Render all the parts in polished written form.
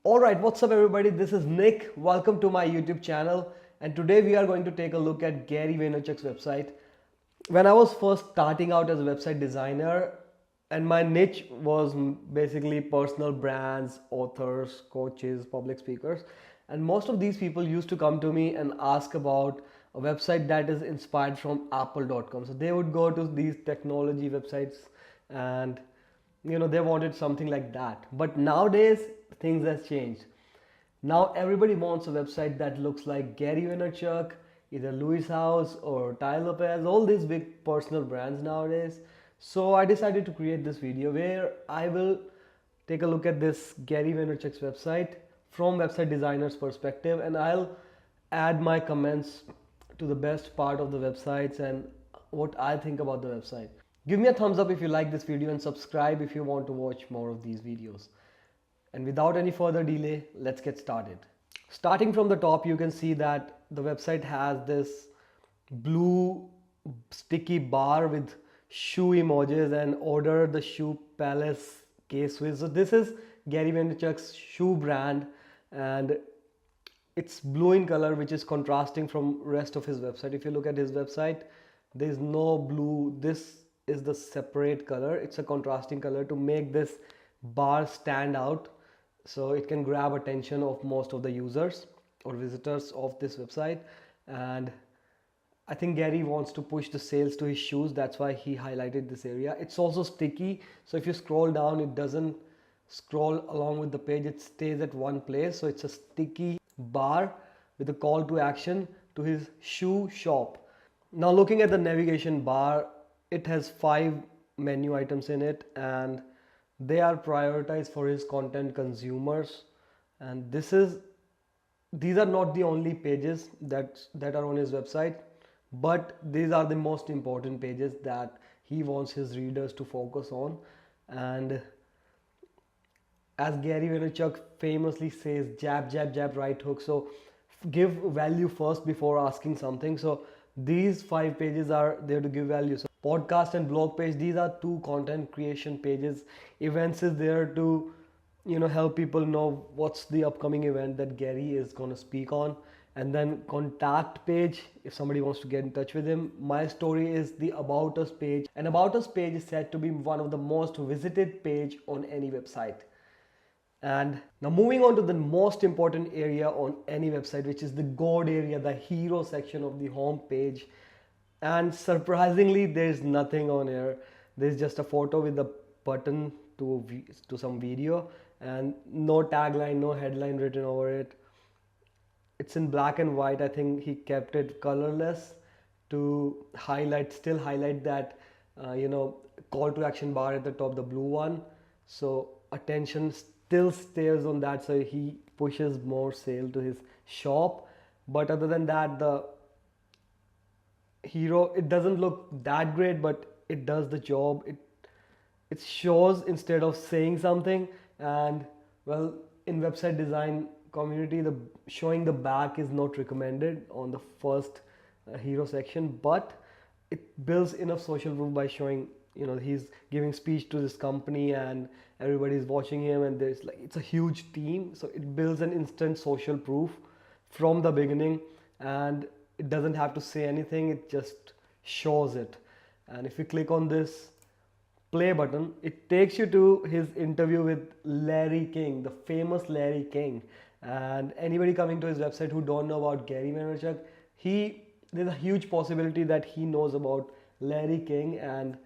Alright, what's up everybody? This is Nick. Welcome to my YouTube channel. And today we are going to take a look at Gary Vaynerchuk's website. When I was first starting out as a website designer, and my niche was basically personal brands, authors, coaches, public speakers. And most of these people used to come to me and ask about a website that is inspired from apple.com. So they would go to these technology websites and they wanted something like that. But nowadays things has changed. Now everybody wants a website that looks like Gary Vaynerchuk, either Louis House or Ty Lopez, all these big personal brands nowadays. So I decided to create this video where I will take a look at this Gary Vaynerchuk's website from website designer's perspective, and I'll add my comments to the best part of the websites and what I think about the website. Give me a thumbs up if you like this video and subscribe if you want to watch more of these videos. And without any further delay, let's get started. Starting from the top, you can see that the website has this blue sticky bar with shoe emojis and order the shoe palace case with. So this is Gary Vaynerchuk's shoe brand, and it's blue in color, which is contrasting from rest of his website. If you look at his website, there is no blue. This is the separate color. It's a contrasting color to make this bar stand out, so it can grab attention of most of the users or visitors of this website. And I think Gary wants to push the sales to his shoes. That's why he highlighted this area. It's also sticky, so if you scroll down, it doesn't scroll along with the page, it stays at one place. So it's a sticky bar with a call to action to his shoe shop. Now looking at the navigation bar, it has 5 menu items in it, and they are prioritized for his content consumers. And these are not the only pages that are on his website, but these are the most important pages that he wants his readers to focus on. And as Gary Vaynerchuk famously says, jab, jab, jab, right hook. So give value first before asking something. So these 5 pages are there to give value. So podcast and blog page, these are 2 content creation pages. Events is there to help people know what's the upcoming event that Gary is going to speak on. And then contact page, if somebody wants to get in touch with him. My story is the about us page, and about us page is said to be one of the most visited page on any website. And now moving on to the most important area on any website, which is the gold area, the hero section of the home page. And surprisingly, there's nothing on here. There's just a photo with a button to some video, and no tagline, no headline written over it. It's in black and white. I think he kept it colorless to still highlight that call to action bar at the top, the blue one. So attention still stays on that, so he pushes more sale to his shop. But other than that, the hero, it doesn't look that great, but it does the job. It shows instead of saying something. And well, in website design community, the showing the back is not recommended on the first hero section, but it builds enough social proof by showing he's giving speech to this company and everybody's watching him, and it's a huge team, so it builds an instant social proof from the beginning, and it doesn't have to say anything, it just shows it. And if you click on this play button, it takes you to his interview with Larry King, the famous Larry King. And anybody coming to his website who don't know about Gary Vaynerchuk, there's a huge possibility that he knows about Larry King. And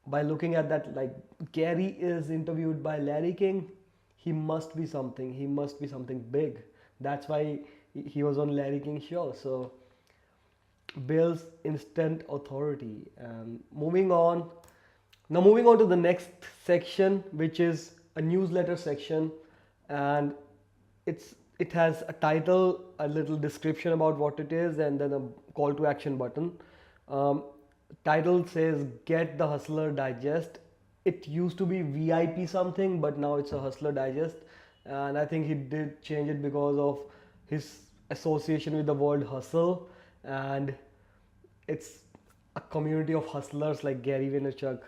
by looking at that, like, Gary is interviewed by Larry King, he must be something. He must be something big. That's why he was on Larry King's show. So builds instant authority. And moving on to the next section, which is a newsletter section, and it has a title, a little description about what it is, and then a call to action button. Title says Get the Hustler Digest. It used to be VIP something, but now it's a Hustler Digest, and I think he did change it because of his association with the word hustle. And it's a community of hustlers like Gary Vaynerchuk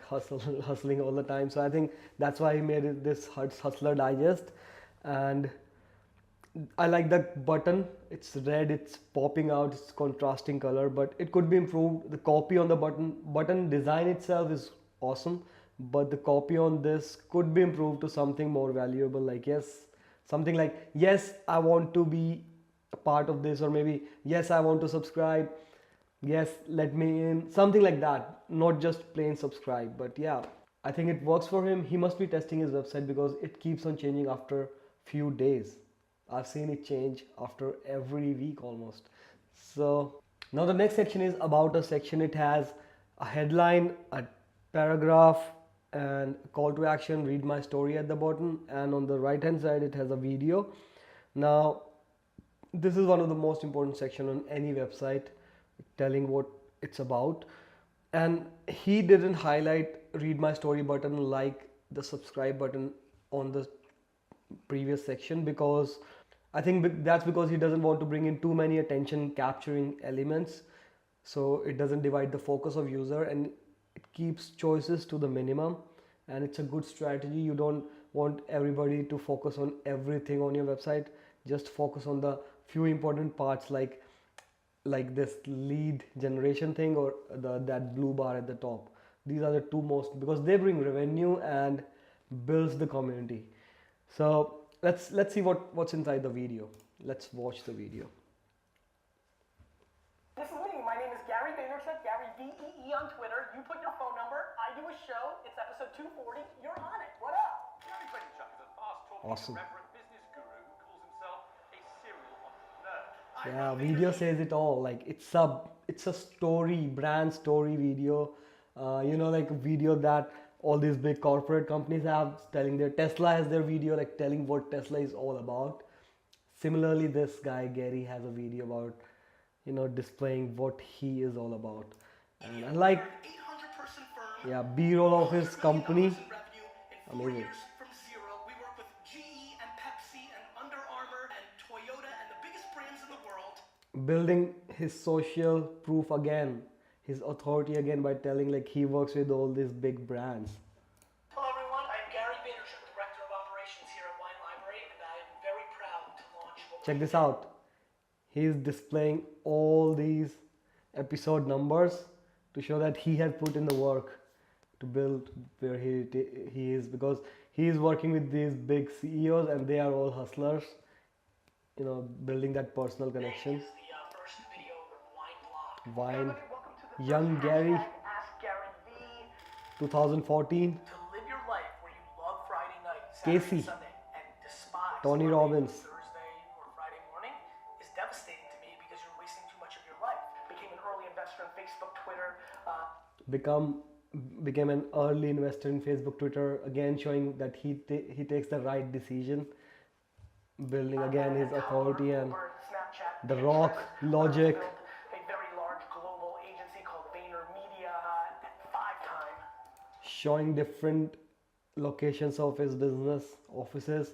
hustling all the time. So I think that's why he made it this Hustler Digest. And I like that button. It's red, it's popping out, it's contrasting color, but it could be improved. The copy on the button design itself is awesome, but the copy on this could be improved to something more valuable, like yes, something like yes, I want to be a part of this, or maybe yes, I want to subscribe, yes, let me in, something like that, not just plain subscribe. But yeah, I think it works for him. He must be testing his website because it keeps on changing after few days. I've seen it change after every week almost. So now the next section is about a section. It has a headline, a paragraph, and a call to action, read my story at the bottom, and on the right hand side it has a video. Now this is one of the most important section on any website, telling what it's about. And he didn't highlight read my story button like the subscribe button on the previous section, because I think that's because he doesn't want to bring in too many attention capturing elements, so it doesn't divide the focus of user, and it keeps choices to the minimum. And it's a good strategy. You don't want everybody to focus on everything on your website. Just focus on the few important parts, like this lead generation thing, or that blue bar at the top. These are the two most, because they bring revenue and builds the community. So let's see what's inside the video. Let's watch the video. This is me. My name is Gary Vaynerchuk, Gary VEE on Twitter. You put your phone number. I do a show. It's episode 240. You're on it. What up? Gary Vaynerchuk is a fast-talking, Awesome. irreverent business guru who calls himself a serial entrepreneur. Yeah, video says it all. Like it's a story, brand story video. Like a video that all these big corporate companies have, telling their Tesla has their video, like telling what Tesla is all about. Similarly, this guy Gary has a video about, displaying what he is all about. And I like, yeah, B-roll of his company. Amazing. From zero, we work with GE and Pepsi and Under Armour and Toyota and the biggest brands in the world. Building his social proof again, his authority again, by telling like he works with all these big brands. Hello everyone, I'm Gary Vaynerchuk, Director of Operations here at Wine Library, and I am very proud to launch what Check this out. He's displaying all these episode numbers to show that he has put in the work to build where he is, because he is working with these big CEOs and they are all hustlers, building that personal connection. is the first video wine blog. Wine, Everybody, welcome to the Young first Gary, Ask Gary V. 2014, To live your life where you love Friday night, Saturday, Casey, and Sunday, and despise Tony Monday, Robbins. Thursday, or Friday morning is devastating to me because you're wasting too much of your life. Became an early investor in Facebook, Twitter. Became an early investor in Facebook, Twitter, again showing that he takes the right decision, building again his authority. And Snapchat, The Rock, Logic, built a very large global agency called VaynerMedia at 5-time. showing different locations of his business offices,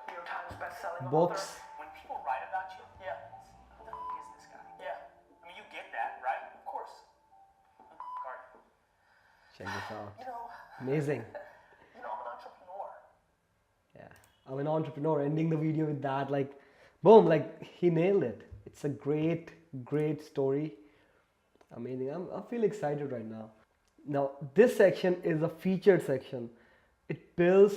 New York Times bestselling books. author. When people write about you, Yeah, who the fuck is this guy? yeah, I mean, you get that, right? of course. Garden. Check this out. I'm Amazing. an entrepreneur. Yeah, I'm an entrepreneur. Ending the video with that, like, boom, like he nailed it. It's a great story. Amazing. I feel excited right now. Now this section is a featured section. It builds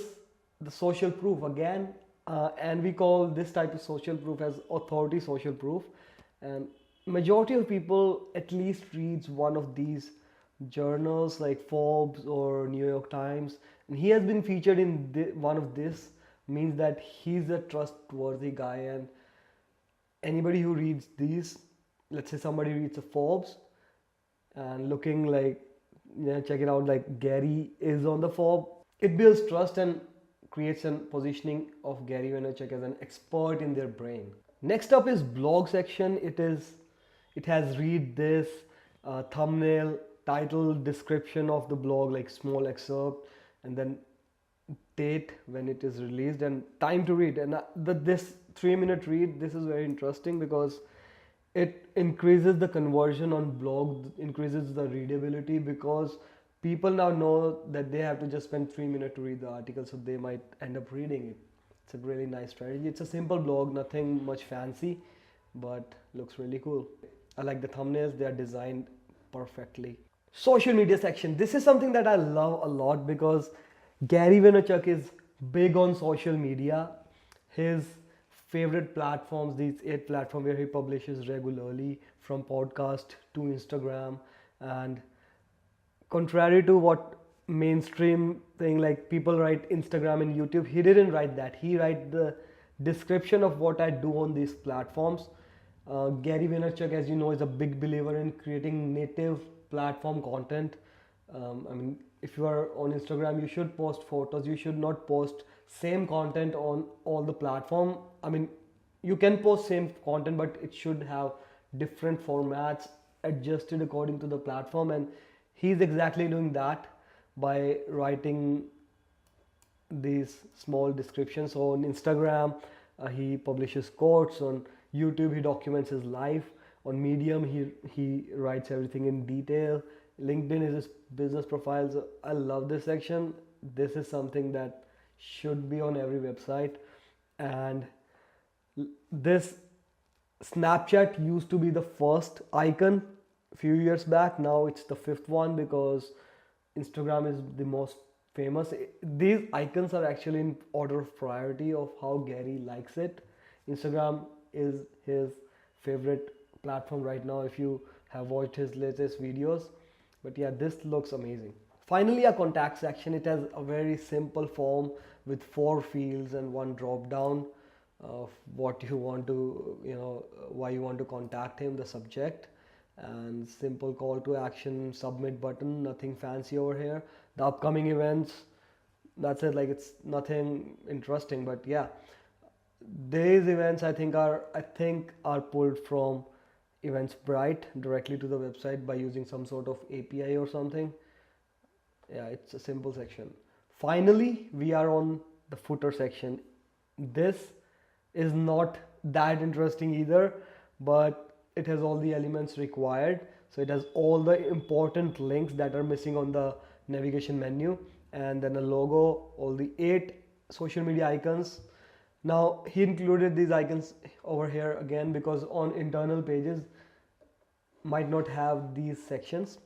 the social proof again, and we call this type of social proof as authority social proof. And majority of people at least reads one of these journals like Forbes or New York Times, and he has been featured in one of this, means that he's a trustworthy guy. And anybody who reads these, let's say somebody reads a Forbes and looking like, check it out, like Gary is on the Forbes, it builds trust and creates a positioning of Gary Vaynerchuk as an expert in their brain. Next up is blog section. It has read this, thumbnail, title, description of the blog, like small excerpt, and then date when it is released and time to read. And this 3-minute read, this is very interesting because it increases the conversion on blog, increases the readability, because people now know that they have to just spend 3 minutes to read the article, so they might end up reading it. It's a really nice strategy. It's a simple blog, nothing much fancy, but looks really cool. I like the thumbnails, they are designed perfectly. Social media section. This is something that I love a lot because Gary Vaynerchuk is big on social media. His favorite platforms, these 8 platforms where he publishes regularly, from podcast to Instagram. And contrary to what mainstream thing like people write Instagram and YouTube, he didn't write that. He write the description of what I do on these platforms. Gary Vaynerchuk, as you know, is a big believer in creating native platform content. I mean, if you are on Instagram, you should post photos. You should not post same content on all the platform. I mean, you can post same content, but it should have different formats adjusted according to the platform. And he's exactly doing that by writing these small descriptions. So on Instagram, he publishes quotes. On YouTube, he documents his life. On Medium, he writes everything in detail. LinkedIn is his business profile. So I love this section. This is something that should be on every website. And this Snapchat used to be the first icon a few years back. Now it's the 5th one because Instagram is the most famous. These icons are actually in order of priority of how Gary likes it. Instagram is his favorite platform right now if you have watched his latest videos. But yeah, this looks amazing. Finally, a contact section. It has a very simple form with 4 fields and 1 drop down of what you want to, why you want to contact him, the subject, and simple call to action, submit button, nothing fancy over here. The upcoming events, that's it. Like, it's nothing interesting, but yeah, these events I think are pulled from Eventbrite directly to the website by using some sort of API or something. Yeah, it's a simple section. Finally, we are on the footer section. This is not that interesting either, but it has all the elements required. So it has all the important links that are missing on the navigation menu, and then a logo, all the 8 social media icons. Now he included these icons over here again because on internal pages might not have these sections.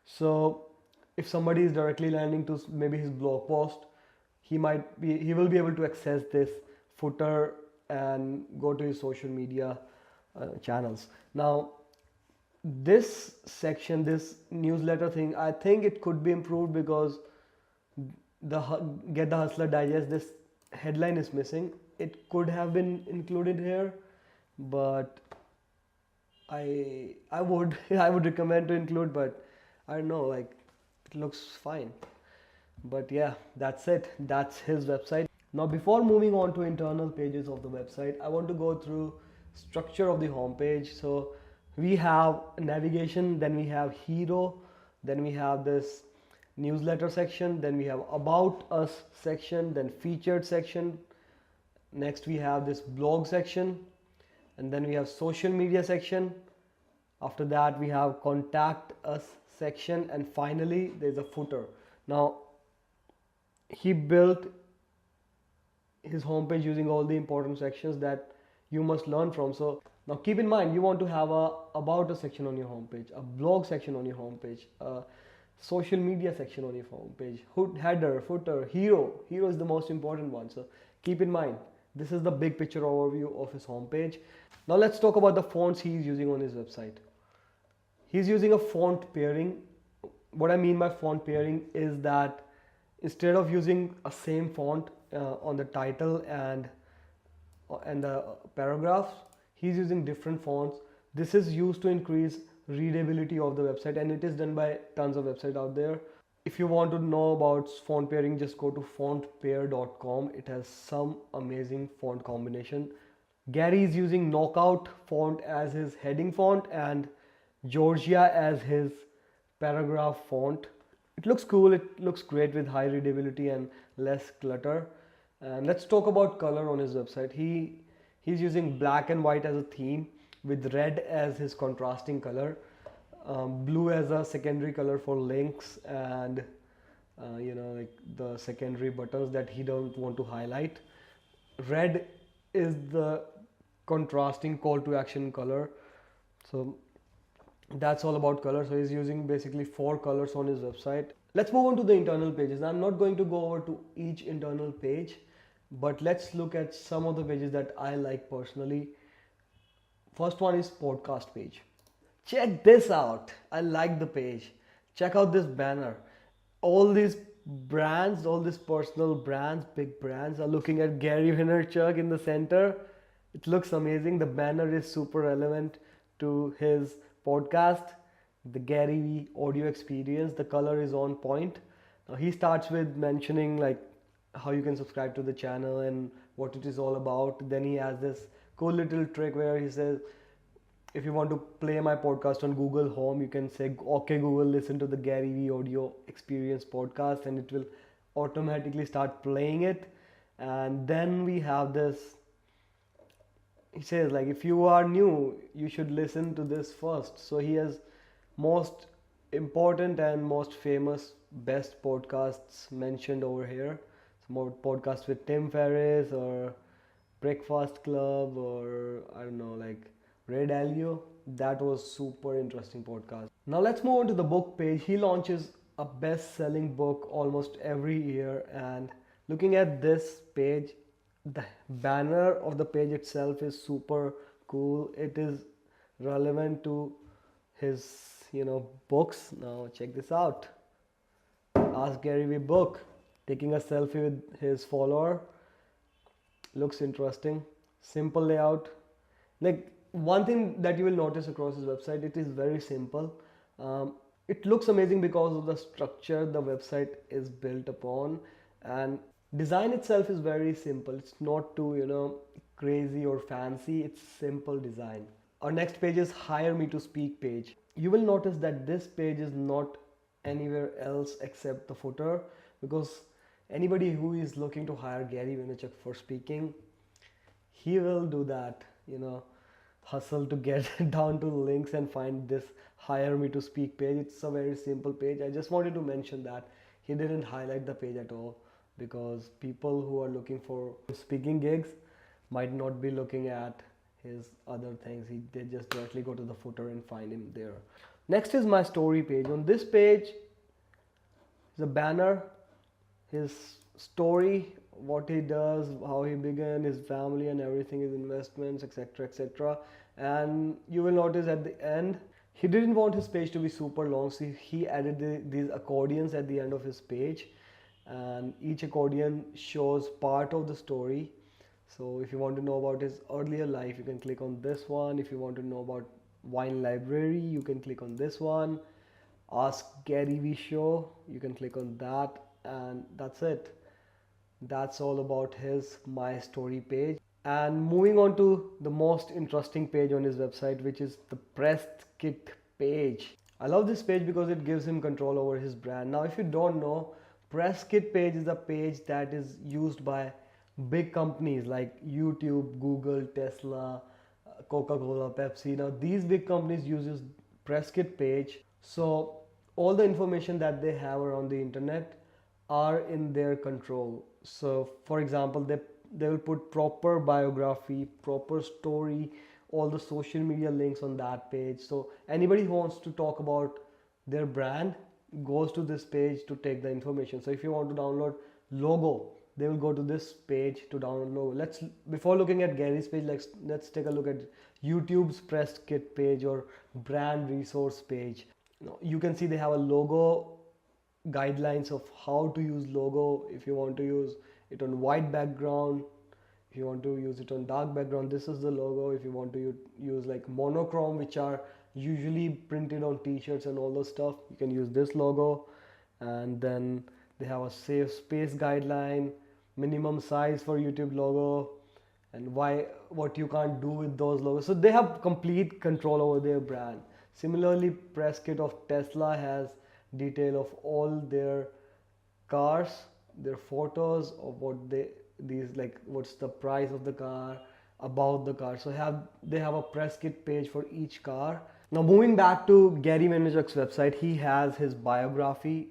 So if somebody is directly landing to maybe his blog post, he will be able to access this footer and go to his social media channels. Now this section, this newsletter thing, I think it could be improved because the Get the Hustler Digest, this headline is missing. It could have been included here, but I would recommend to include, but I don't know, like, it looks fine. But yeah, that's it. That's his website. Now before moving on to internal pages of the website, I want to go through structure of the homepage. So we have navigation, then we have hero, then we have this newsletter section, then we have about us section, then featured section. Next we have this blog section, and then we have social media section. After that we have contact us section, and finally there's a footer. Now he built his homepage using all the important sections that you must learn from. So now keep in mind, you want to have a about us section on your homepage, a blog section on your homepage, a social media section on your homepage, header, footer, hero is the most important one. So keep in mind, this is the big picture overview of his homepage. Now let's talk about the fonts he is using on his website. He's using a font pairing. What I mean by font pairing is that instead of using a same font on the title and the paragraphs, he's using different fonts. This is used to increase readability of the website, and it is done by tons of websites out there. If you want to know about font pairing, just go to fontpair.com. It has some amazing font combination. Gary is using Knockout font as his heading font and Georgia as his paragraph font. It looks cool, it looks great with high readability and less clutter. And let's talk about color on his website. He's using black and white as a theme with red as his contrasting color, blue as a secondary color for links and like the secondary buttons that he don't want to highlight. red is the contrasting call to action color. So that's all about color. So he's using basically 4 colors on his website. Let's move on to the internal pages. I'm not going to go over to each internal page, but let's look at some of the pages that I like personally. First one is podcast page. Check this out. I like the page. Check out this banner. All these brands, all these personal brands, big brands are looking at Gary Vaynerchuk in the center. It looks amazing. The banner is super relevant to his podcast, the Gary V audio experience. The color is on point. Now he starts with mentioning like how you can subscribe to the channel and what it is all about. Then he has this cool little trick where he says, if you want to play my podcast on Google Home, you can say, okay Google, listen to the Gary V audio experience podcast, and it will automatically start playing it. And then we have this, he says like, if you are new, you should listen to this first. So he has most important and most famous best podcasts mentioned over here. So more podcasts with Tim Ferriss or Breakfast Club, or I don't know, like Ray Dalio. That was super interesting podcast. Now let's move on to the book page. He launches a best-selling book almost every year, and looking at this page, the banner of the page itself is super cool. It is relevant to his books. Now check this out. Ask Gary Vee book. Taking a selfie with his follower. Looks interesting. Simple layout. Like, one thing that you will notice across his website, it is very simple. It looks amazing because of the structure the website is built upon, and design itself is very simple. It's not too crazy or fancy. It's simple design. Our next page is Hire Me to Speak page. You will notice that this page is not anywhere else except the footer, because anybody who is looking to hire Gary Vaynerchuk for speaking, he will do that, hustle to get down to the links and find this Hire Me to Speak page. It's a very simple page. I just wanted to mention that he didn't highlight the page at all, because people who are looking for speaking gigs might not be looking at his other things. They just directly go to the footer and find him there. Next is my story page. On this page is a banner, his story, what he does, how he began, his family and everything, his investments, etc, etc. And you will notice at the end, he didn't want his page to be super long, so he added these accordions at the end of his page, and each accordion shows part of the story. So if you want to know about his earlier life, you can click on this one. If you want to know about wine library, you can click on this one. Ask Gary Vee show, you can click on that, and that's it. That's all about his My Story page. And moving on to the most interesting page on his website, which is the Press Kit page. I love this page because it gives him control over his brand. Now if you don't know, Press Kit page is a page that is used by big companies like YouTube, Google, Tesla, Coca-Cola, Pepsi. Now these big companies uses Press Kit page, so all the information that they have around the internet are in their control. So for example, they will put proper biography, proper story, all the social media links on that page. So anybody who wants to talk about their brand goes to this page to take the information. So if you want to download logo, they will go to this page to download logo. Before looking at Gary's page, let's take a look at YouTube's Press Kit page or brand resource page. You can see they have a logo guidelines of how to use logo. If you want to use it on white background, if you want to use it on dark background, this is the logo. If you want to use like monochrome, which are usually printed on t-shirts and all those stuff, you can use this logo. And then they have a safe space guideline, minimum size for YouTube logo, and what you can't do with those logos. So they have complete control over their brand. Similarly, Press Kit of Tesla has detail of all their cars, their photos of what's the price of the car, about the car. So they have a Press Kit page for each car. Now moving back to Gary Vaynerchuk's website, he has his biography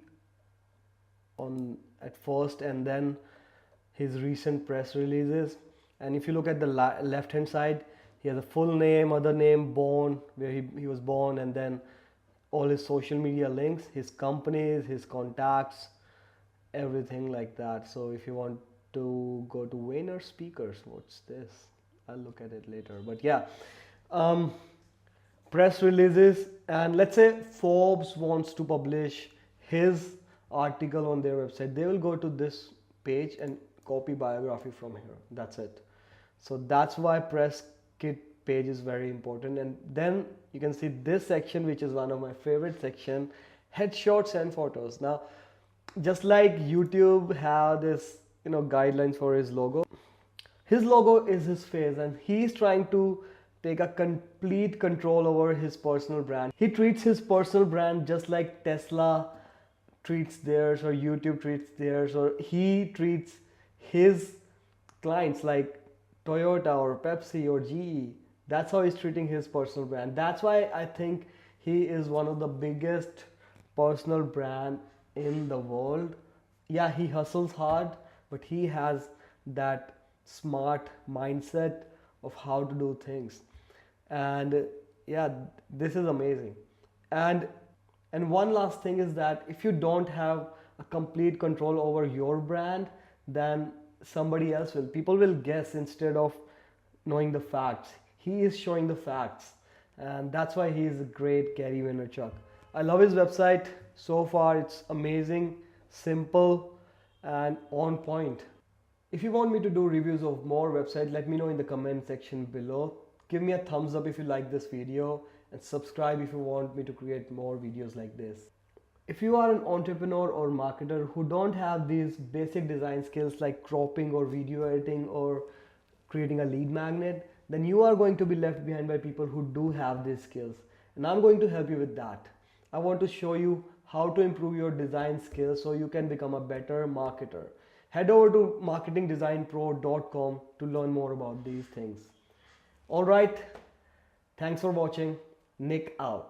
at first, and then his recent press releases. And if you look at the left hand side, he has a full name, other name, born, where he was born, and then all his social media links, his companies, his contacts, everything like that. So if you want to go to Vayner speakers, what's this? I'll look at it later. But yeah, press releases, and let's say Forbes wants to publish his article on their website, they will go to this page and copy biography from here. That's it. So that's why press kit page is very important. And then you can see this section, which is one of my favorite section, headshots and photos. Now just like YouTube have this guidelines for his logo is his face, and he's trying to take a complete control over his personal brand. He treats his personal brand just like Tesla treats theirs, or YouTube treats theirs, or he treats his clients like Toyota or Pepsi or GE. That's how he's treating his personal brand. That's why I think he is one of the biggest personal brand in the world. Yeah, he hustles hard, but he has that smart mindset of how to do things. And yeah, this is amazing. And one last thing is that if you don't have a complete control over your brand, then somebody else will. People will guess instead of knowing the facts. He is showing the facts, and that's why he is a great Gary Vaynerchuk. I love his website. So far it's amazing, simple, and on point. If you want me to do reviews of more websites, let me know in the comment section below. Give me a thumbs up if you like this video, and subscribe if you want me to create more videos like this. If you are an entrepreneur or marketer who don't have these basic design skills like cropping or video editing or creating a lead magnet, then you are going to be left behind by people who do have these skills. And I'm going to help you with that. I want to show you how to improve your design skills so you can become a better marketer. Head over to marketingdesignpro.com to learn more about these things. Alright, thanks for watching. Nick out.